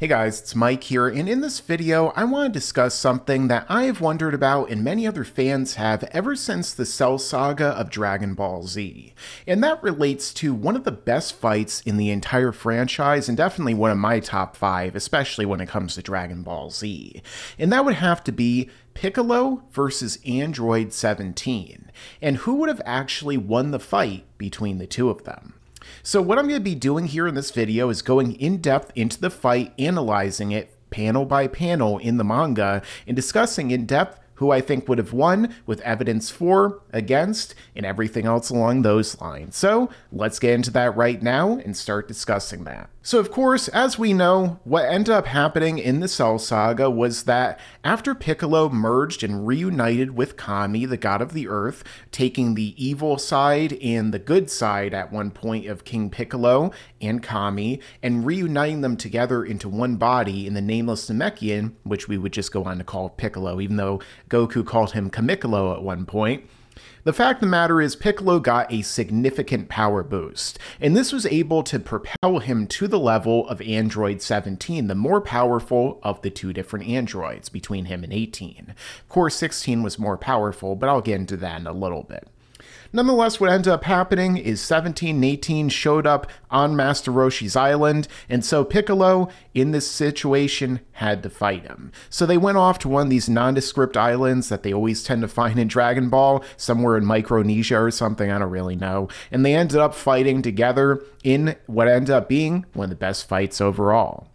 Hey guys, it's Mike here, and in this video I want to discuss something that I have wondered about and many other fans have ever since the Cell Saga of Dragon Ball Z. And that relates to one of the best fights in the entire franchise, and definitely one of my top 5, especially when it comes to Dragon Ball Z. And that would have to be Piccolo versus Android 17, and who would have actually won the fight between the two of them. So what I'm going to be doing here in this video is going in depth into the fight, analyzing it panel by panel in the manga, and discussing in depth who I think would have won, with evidence for, against, and everything else along those lines. So let's get into that right now and start discussing that. So of course, as we know, what ended up happening in the Cell Saga was that after Piccolo merged and reunited with Kami, the god of the earth, taking the evil side and the good side at one point of King Piccolo and Kami, and reuniting them together into one body in the nameless Namekian, which we would just go on to call Piccolo, even though Goku called him Kamikolo at one point. The fact of the matter is Piccolo got a significant power boost, and this was able to propel him to the level of Android 17, the more powerful of the two different androids between him and 18. Of course, 16 was more powerful, but I'll get into that in a little bit. Nonetheless, what ended up happening is 17 and 18 showed up on Master Roshi's island, and so Piccolo, in this situation, had to fight him. So they went off to one of these nondescript islands that they always tend to find in Dragon Ball, somewhere in Micronesia or something, I don't really know, and they ended up fighting together in what ended up being one of the best fights overall.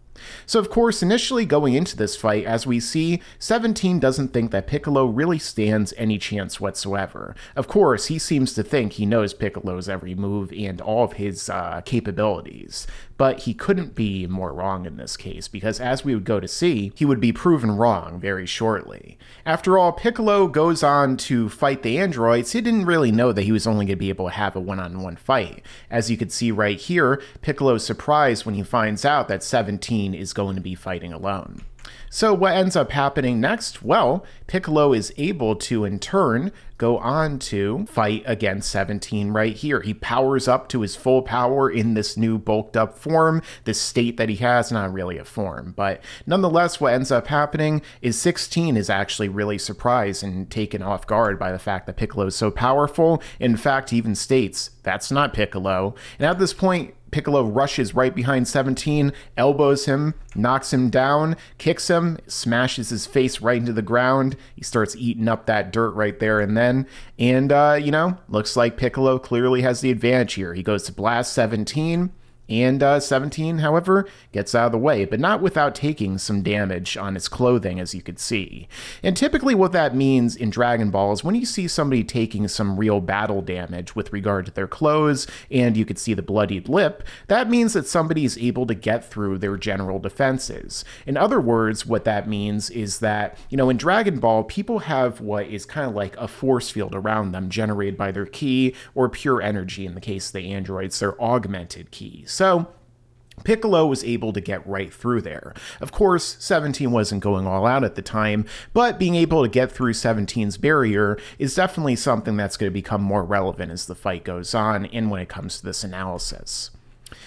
So of course, initially going into this fight, as we see, 17 doesn't think that Piccolo really stands any chance whatsoever. Of course, he seems to think he knows Piccolo's every move and all of his capabilities. But he couldn't be more wrong in this case, because as we would go to see, he would be proven wrong very shortly. After all, Piccolo goes on to fight the androids. He didn't really know that he was only going to be able to have a one-on-one fight. As you can see right here, Piccolo's surprised when he finds out that 17 is going to be fighting alone. So what ends up happening next? Well, Piccolo is able to, in turn, go on to fight against 17 right here. He powers up to his full power in this new bulked up form, this state that he has, not really a form. But nonetheless, what ends up happening is 16 is actually really surprised and taken off guard by the fact that Piccolo is so powerful. In fact, he even states, "That's not Piccolo." And at this point, Piccolo rushes right behind 17, elbows him, knocks him down, kicks him, smashes his face right into the ground. He starts eating up that dirt right there and then. And, you know, looks like Piccolo clearly has the advantage here. He goes to blast 17. And 17, however, gets out of the way, but not without taking some damage on his clothing, as you could see. And typically what that means in Dragon Ball is when you see somebody taking some real battle damage with regard to their clothes, and you could see the bloodied lip, that means that somebody is able to get through their general defenses. In other words, what that means is that, you know, in Dragon Ball, people have what is kind of like a force field around them generated by their ki, or pure energy in the case of the androids, their augmented ki. So Piccolo was able to get right through there. Of course, 17 wasn't going all out at the time, but being able to get through 17's barrier is definitely something that's going to become more relevant as the fight goes on and when it comes to this analysis.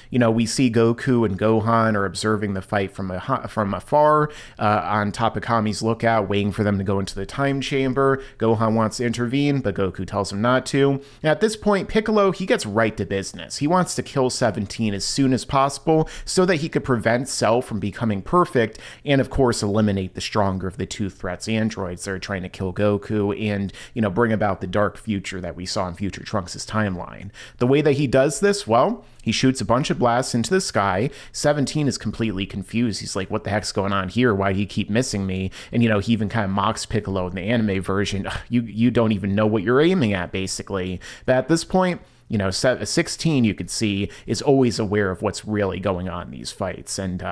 You know, we see Goku and Gohan are observing the fight from afar on top of Kami's lookout, waiting for them to go into the time chamber. Gohan wants to intervene, but Goku tells him not to. And at this point, Piccolo, he gets right to business. He wants to kill 17 as soon as possible so that he could prevent Cell from becoming perfect and, of course, eliminate the stronger of the two threats androids that are trying to kill Goku and, you know, bring about the dark future that we saw in Future Trunks' timeline. The way that he does this, well, he shoots a bunch of blasts into the sky. 17 is completely confused. He's like, what the heck's going on here? Why do you keep missing me? And, you know, he even kind of mocks Piccolo in the anime version. You don't even know what you're aiming at, basically. But at this point, you know, 16, you could see, is always aware of what's really going on in these fights. And,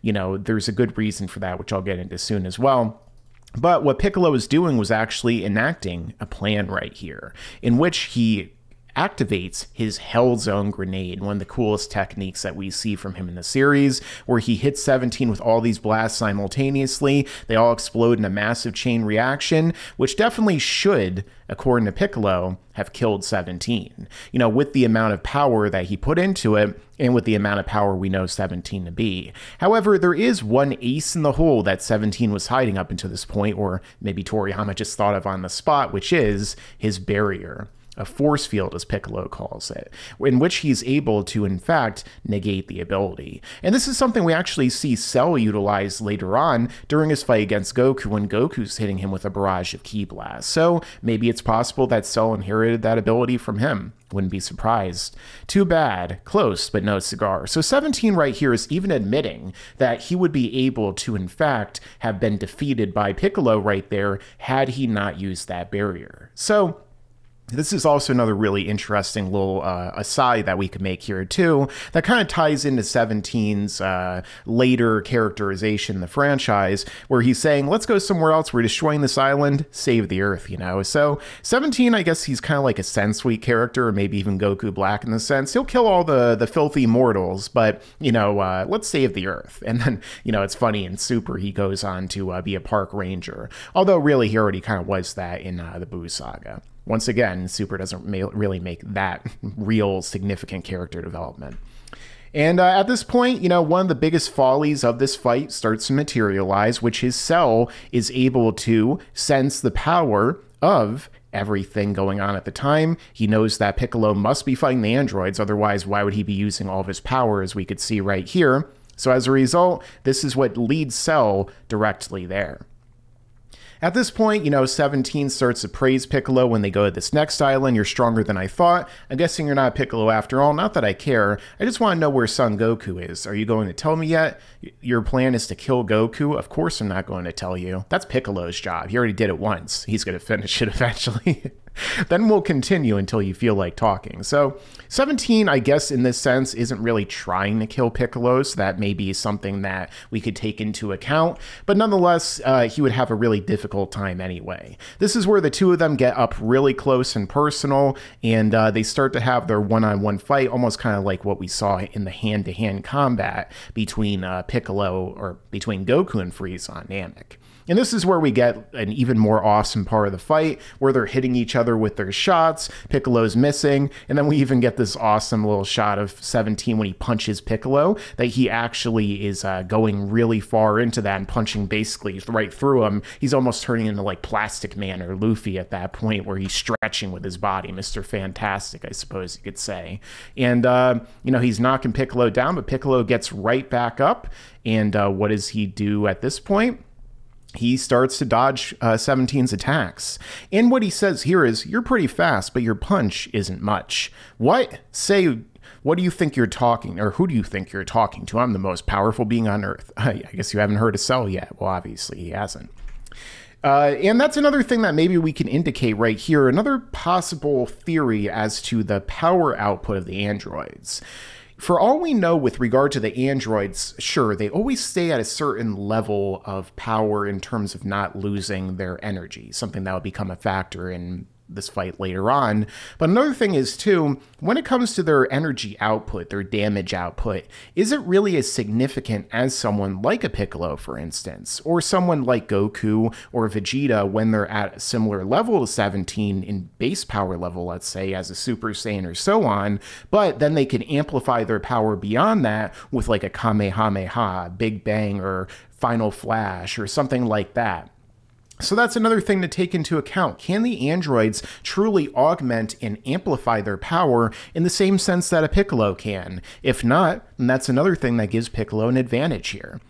you know, there's a good reason for that, which I'll get into soon as well. But what Piccolo was doing was actually enacting a plan right here, in which he activates his Hellzone grenade, one of the coolest techniques that we see from him in the series, where he hits 17 with all these blasts simultaneously. They all explode in a massive chain reaction, which definitely should, according to Piccolo, have killed 17. You know, with the amount of power that he put into it, and with the amount of power we know 17 to be. However, there is one ace in the hole that 17 was hiding up until this point, or maybe Toriyama just thought of on the spot, which is his barrier. A force field, as Piccolo calls it, in which he's able to, in fact, negate the ability. And this is something we actually see Cell utilize later on during his fight against Goku, when Goku's hitting him with a barrage of Ki Blasts. So maybe it's possible that Cell inherited that ability from him. Wouldn't be surprised. Too bad. Close, but no cigar. So 17 right here is even admitting that he would be able to, in fact, have been defeated by Piccolo right there had he not used that barrier. So this is also another really interesting little aside that we could make here too, that kind of ties into 17's later characterization in the franchise, where he's saying, let's go somewhere else, we're destroying this island, save the Earth, you know? So 17, I guess he's kind of like a Sensui character, or maybe even Goku Black in the sense. He'll kill all the filthy mortals, but, you know, let's save the Earth. And then, you know, it's funny, in Super, he goes on to be a park ranger, although really he already kind of was that in the Buu Saga. Once again, Super doesn't really make that real significant character development. And at this point, you know, one of the biggest follies of this fight starts to materialize, which is Cell is able to sense the power of everything going on at the time. He knows that Piccolo must be fighting the androids, otherwise why would he be using all of his power, as we could see right here. So as a result, this is what leads Cell directly there. At this point, you know, 17 starts to praise Piccolo when they go to this next island. You're stronger than I thought. I'm guessing you're not Piccolo after all. Not that I care. I just want to know where Son Goku is. Are you going to tell me yet? Your plan is to kill Goku? Of course I'm not going to tell you. That's Piccolo's job. He already did it once. He's going to finish it eventually. Then we'll continue until you feel like talking. So 17, I guess, in this sense, isn't really trying to kill Piccolo, so that may be something that we could take into account. But nonetheless, he would have a really difficult time anyway. This is where the two of them get up really close and personal, and they start to have their one-on-one fight, almost kind of like what we saw in the hand-to-hand combat between between Goku and Frieza on Namek. And this is where we get an even more awesome part of the fight, where they're hitting each other with their shots, Piccolo's missing, and then we even get this awesome little shot of 17 when he punches Piccolo, that he actually is going really far into that and punching basically right through him. He's almost turning into like Plastic Man or Luffy at that point, where he's stretching with his body, Mr. Fantastic, I suppose you could say. And, you know, he's knocking Piccolo down, but Piccolo gets right back up, and what does he do at this point? He starts to dodge 17's attacks. And what he says here is, you're pretty fast, but your punch isn't much. What? Say, what do you think you're talking, or who do you think you're talking to? I'm the most powerful being on Earth. I guess you haven't heard of Cell yet. Well, obviously he hasn't. And that's another thing that maybe we can indicate right here, another possible theory as to the power output of the androids. For all we know with regard to the androids, sure, they always stay at a certain level of power in terms of not losing their energy, something that would become a factor in this fight later on. But another thing is too, when it comes to their energy output, their damage output, is it really as significant as someone like a Piccolo, for instance, or someone like Goku or Vegeta when they're at a similar level to 17 in base power level, let's say, as a Super Saiyan or so on, but then they can amplify their power beyond that with like a Kamehameha, Big Bang, or Final Flash, or something like that. So that's another thing to take into account. Can the androids truly augment and amplify their power in the same sense that a Piccolo can? If not, then that's another thing that gives Piccolo an advantage here.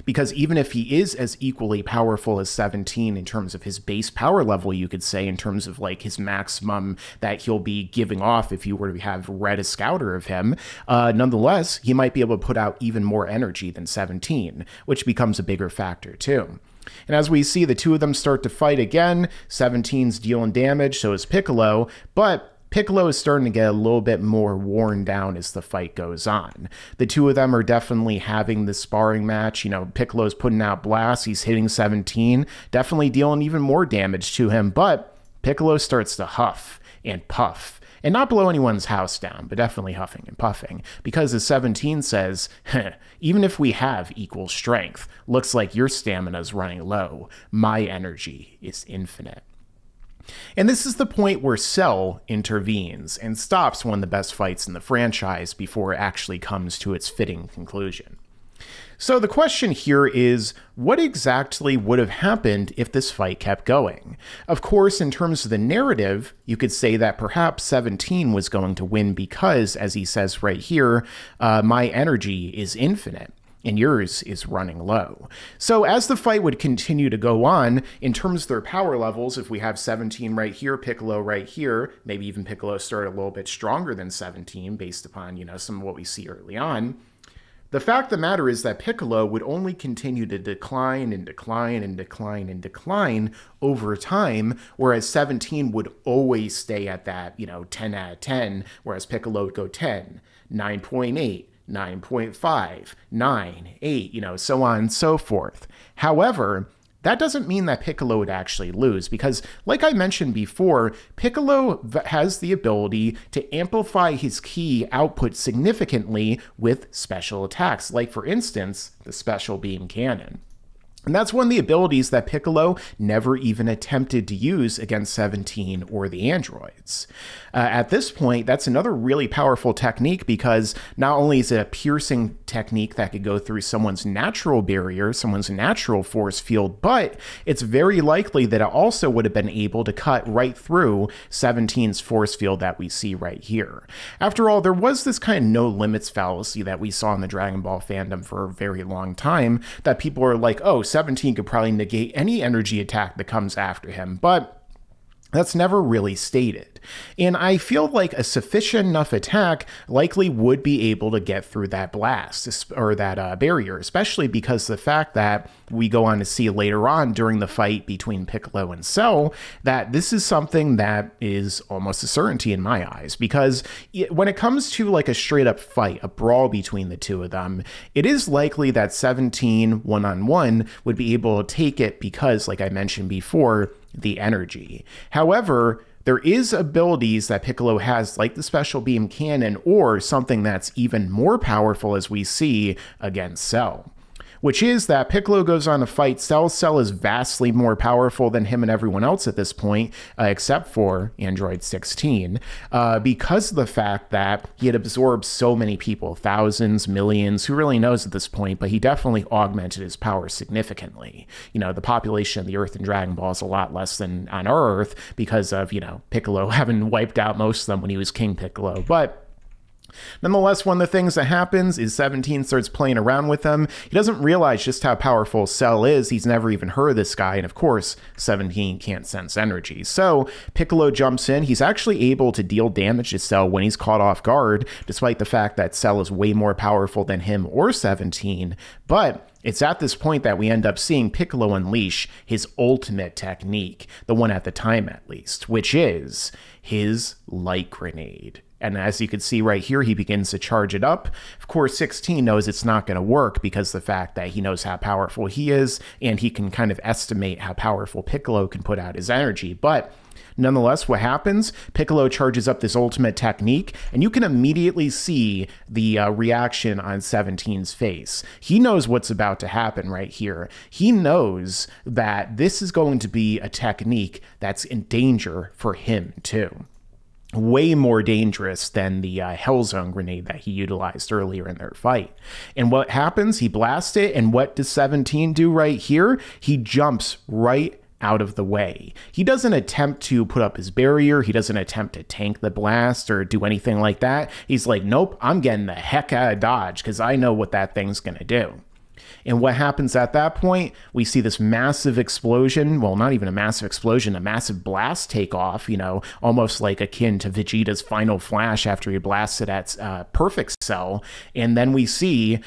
Because even if he is as equally powerful as 17 in terms of his base power level, you could say, in terms of like his maximum that he'll be giving off if you were to have read a scouter of him, nonetheless, he might be able to put out even more energy than 17, which becomes a bigger factor too. And as we see the two of them start to fight again, 17's dealing damage, so is Piccolo, but Piccolo is starting to get a little bit more worn down as the fight goes on. The two of them are definitely having this sparring match. You know, Piccolo's putting out blasts, he's hitting 17, definitely dealing even more damage to him, but Piccolo starts to huff and puff. And not blow anyone's house down, but definitely huffing and puffing. Because as 17 says, even if we have equal strength, looks like your stamina's running low. My energy is infinite. And this is the point where Cell intervenes and stops one of the best fights in the franchise before it actually comes to its fitting conclusion. So the question here is, what exactly would have happened if this fight kept going? Of course, in terms of the narrative, you could say that perhaps 17 was going to win because, as he says right here, my energy is infinite and yours is running low. So as the fight would continue to go on, in terms of their power levels, if we have 17 right here, Piccolo right here, maybe even Piccolo started a little bit stronger than 17 based upon, some of what we see early on. The fact of the matter is that Piccolo would only continue to decline and decline and decline and decline over time, whereas 17 would always stay at that, 10 out of 10, whereas Piccolo would go 10, 9.8, 9.5, 9, 8, so on and so forth. However, that doesn't mean that Piccolo would actually lose because, like I mentioned before, Piccolo has the ability to amplify his ki output significantly with special attacks, like, for instance, the Special Beam Cannon. And that's one of the abilities that Piccolo never even attempted to use against 17 or the androids. At this point, that's another really powerful technique because not only is it a piercing technique that could go through someone's natural barrier, someone's natural force field, but it's very likely that it also would have been able to cut right through 17's force field that we see right here. After all, there was this kind of no limits fallacy that we saw in the Dragon Ball fandom for a very long time that people are like, oh, 17 could probably negate any energy attack that comes after him, but that's never really stated. And I feel like a sufficient enough attack likely would be able to get through that blast or that barrier, especially because the fact that we go on to see later on during the fight between Piccolo and Cell that this is something that is almost a certainty in my eyes, because when it comes to like a straight up fight, a brawl between the two of them, it is likely that 17 one-on-one would be able to take it because, like I mentioned before, the energy. However, there is abilities that Piccolo has, like the Special Beam Cannon, or something that's even more powerful as we see against Cell, which is that Piccolo goes on to fight Cell. Cell is vastly more powerful than him and everyone else at this point, except for Android 16, because of the fact that he had absorbed so many people, thousands, millions, who really knows at this point, but he definitely augmented his power significantly. The population of the Earth in Dragon Ball is a lot less than on our Earth because of, Piccolo having wiped out most of them when he was King Piccolo, but nonetheless, one of the things that happens is 17 starts playing around with him. He doesn't realize just how powerful Cell is. He's never even heard of this guy. And of course, 17 can't sense energy. So Piccolo jumps in. He's actually able to deal damage to Cell when he's caught off guard, despite the fact that Cell is way more powerful than him or 17. But it's at this point that we end up seeing Piccolo unleash his ultimate technique, the one at the time at least, which is his light grenade. And as you can see right here, he begins to charge it up. Of course, 16 knows it's not going to work because of the fact that he knows how powerful he is, and he can kind of estimate how powerful Piccolo can put out his energy. But nonetheless, what happens? Piccolo charges up this ultimate technique, and you can immediately see the reaction on 17's face. He knows what's about to happen right here. He knows that this is going to be a technique that's in danger for him too. Way more dangerous than the Hellzone grenade that he utilized earlier in their fight. And what happens? He blasts it, and what does 17 do right here? He jumps right out of the way. He doesn't attempt to put up his barrier. He doesn't attempt to tank the blast or do anything like that. He's like, nope, I'm getting the heck out of Dodge because I know what that thing's going to do. And what happens at that point? We see this massive explosion. Well, not even a massive explosion, a massive blast take off, almost like akin to Vegeta's final flash after he blasted at perfect Cell, and then we see,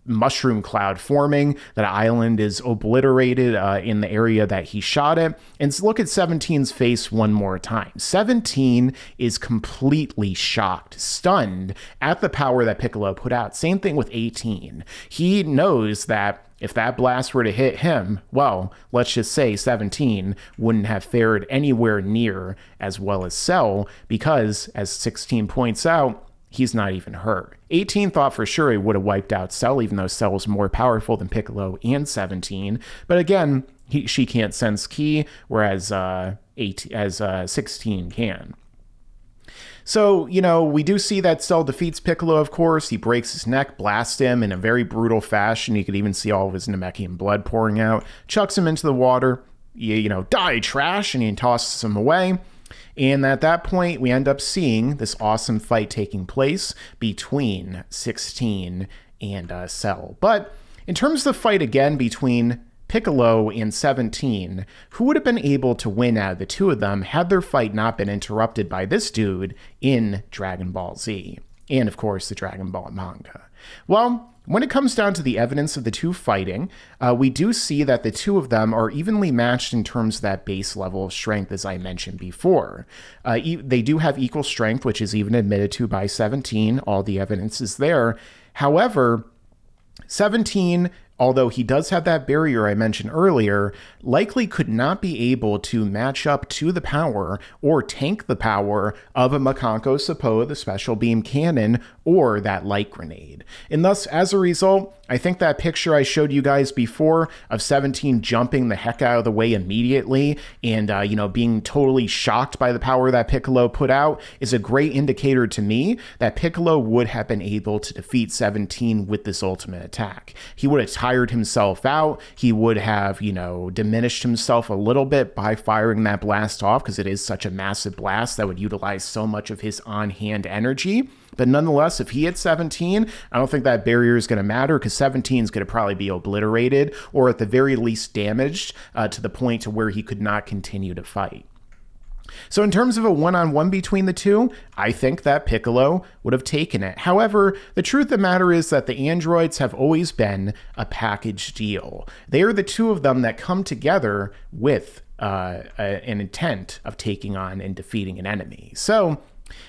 mushroom cloud forming. That island is obliterated in the area that he shot it. And look at 17's face one more time. 17 is completely shocked, stunned at the power that Piccolo put out. Same thing with 18. He knows that if that blast were to hit him, well, let's just say 17 wouldn't have fared anywhere near as well as Cell, because, as 16 points out, he's not even hurt. 18 thought for sure he would have wiped out Cell, even though Cell was more powerful than Piccolo and 17. But again, she can't sense ki, whereas 16 can. So, we do see that Cell defeats Piccolo, of course. He breaks his neck, blasts him in a very brutal fashion. You could even see all of his Namekian blood pouring out. Chucks him into the water. Die, trash, and he tosses him away. And at that point, we end up seeing this awesome fight taking place between 16 and Cell. But in terms of the fight again between Piccolo and 17, who would have been able to win out of the two of them had their fight not been interrupted by this dude in Dragon Ball Z? And of course, the Dragon Ball manga. Well, when it comes down to the evidence of the two fighting, we do see that the two of them are evenly matched in terms of that base level of strength, as I mentioned before. They do have equal strength, which is even admitted to by 17. All the evidence is there. However, 17, although he does have that barrier I mentioned earlier, likely could not be able to match up to the power or tank the power of a Makanko Sappo, the special beam cannon, or that light grenade. And thus, as a result, I think that picture I showed you guys before of 17 jumping the heck out of the way immediately and, being totally shocked by the power that Piccolo put out is a great indicator to me that Piccolo would have been able to defeat 17 with this ultimate attack. He would have tired himself out. He would have, diminished himself a little bit by firing that blast off, because it is such a massive blast that would utilize so much of his on-hand energy. But nonetheless, if he hits 17, I don't think that barrier is going to matter, because 17 is going to probably be obliterated, or at the very least damaged to the point to where he could not continue to fight. So in terms of a one-on-one between the two, I think that Piccolo would have taken it. However, the truth of the matter is that the androids have always been a package deal. They are the two of them that come together with an intent of taking on and defeating an enemy. So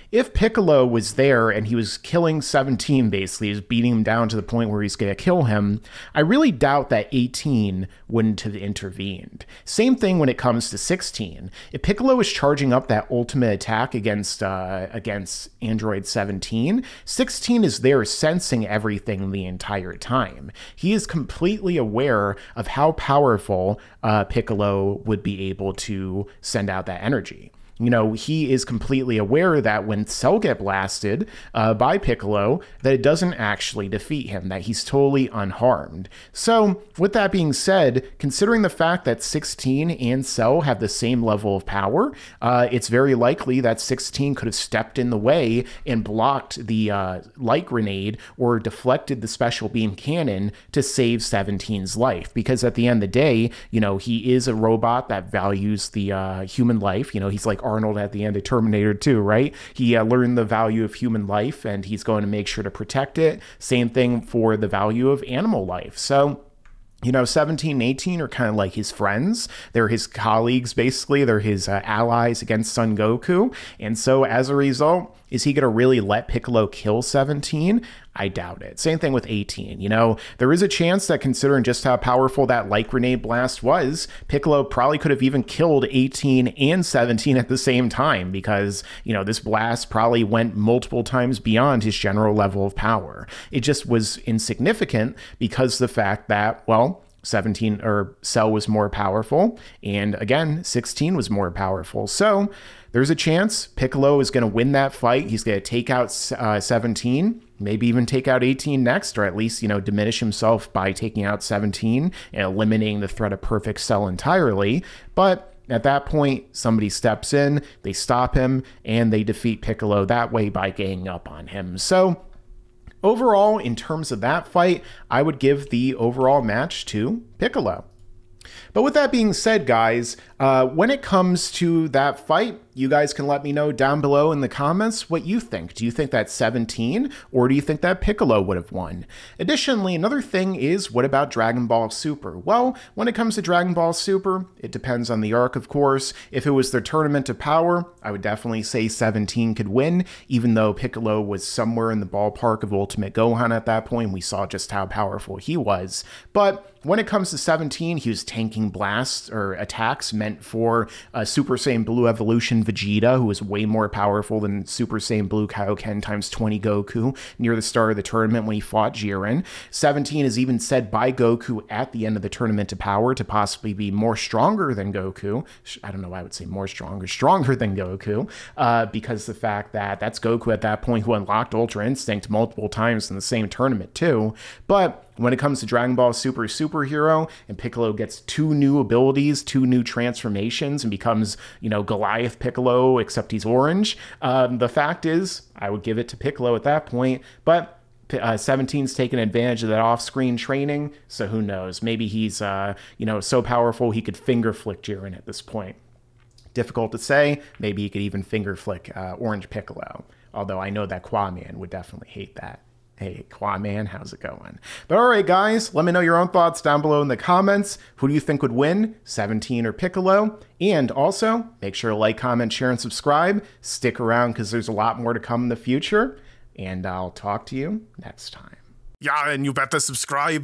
if Piccolo was there and he was killing 17, basically, he was beating him down to the point where he's going to kill him, I really doubt that 18 wouldn't have intervened. Same thing when it comes to 16. If Piccolo is charging up that ultimate attack against Android 17, 16 is there sensing everything the entire time. He is completely aware of how powerful Piccolo would be able to send out that energy. He is completely aware that when Cell get blasted by Piccolo, that it doesn't actually defeat him, that he's totally unharmed. So, with that being said, considering the fact that 16 and Cell have the same level of power, it's very likely that 16 could have stepped in the way and blocked the light grenade or deflected the special beam cannon to save 17's life. Because at the end of the day, he is a robot that values the human life. He's like Arnold at the end of Terminator 2, right? He learned the value of human life, and he's going to make sure to protect it. Same thing for the value of animal life. So 17 and 18 are kind of like his friends. They're his colleagues, basically. They're his allies against Son Goku. And so as a result, is he going to really let Piccolo kill 17? I doubt it. Same thing with 18. There is a chance that, considering just how powerful that light grenade blast was, Piccolo probably could have even killed 18 and 17 at the same time, because, this blast probably went multiple times beyond his general level of power. It just was insignificant because the fact that, 17 or Cell was more powerful, and again, 16 was more powerful. So there's a chance Piccolo is going to win that fight. He's going to take out 17, maybe even take out 18 next, or at least, diminish himself by taking out 17 and eliminating the threat of perfect Cell entirely. But at that point, somebody steps in, they stop him, and they defeat Piccolo that way by ganging up on him. So overall, in terms of that fight, I would give the overall match to Piccolo. But with that being said, guys, when it comes to that fight, you guys can let me know down below in the comments what you think. Do you think that 17, or do you think that Piccolo would have won? Additionally, another thing is, what about Dragon Ball Super? Well, when it comes to Dragon Ball Super, it depends on the arc, of course. If it was the Tournament of Power, I would definitely say 17 could win, even though Piccolo was somewhere in the ballpark of Ultimate Gohan at that point. We saw just how powerful he was. But when it comes to 17, he was tanking blasts or attacks meant for Super Saiyan Blue Evolution Vegeta, who was way more powerful than Super Saiyan Blue Kaioken times 20 Goku near the start of the tournament when he fought Jiren. 17 is even said by Goku at the end of the Tournament of Power to possibly be more stronger than Goku. I don't know why I would say more stronger than Goku, because the fact that that's Goku at that point who unlocked Ultra Instinct multiple times in the same tournament too. But when it comes to Dragon Ball Super Superhero, and Piccolo gets 2 new abilities, 2 new transformations, and becomes, Goliath Piccolo, except he's orange, the fact is, I would give it to Piccolo at that point, but 17's taken advantage of that off-screen training, so who knows? Maybe he's, so powerful he could finger flick Jiren at this point. Difficult to say. Maybe he could even finger flick Orange Piccolo, although I know that Quaman would definitely hate that. Hey, Quaman, how's it going? But all right, guys, let me know your own thoughts down below in the comments. Who do you think would win, 17 or Piccolo? And also, make sure to like, comment, share, and subscribe. Stick around because there's a lot more to come in the future. And I'll talk to you next time. Yeah, and you better subscribe.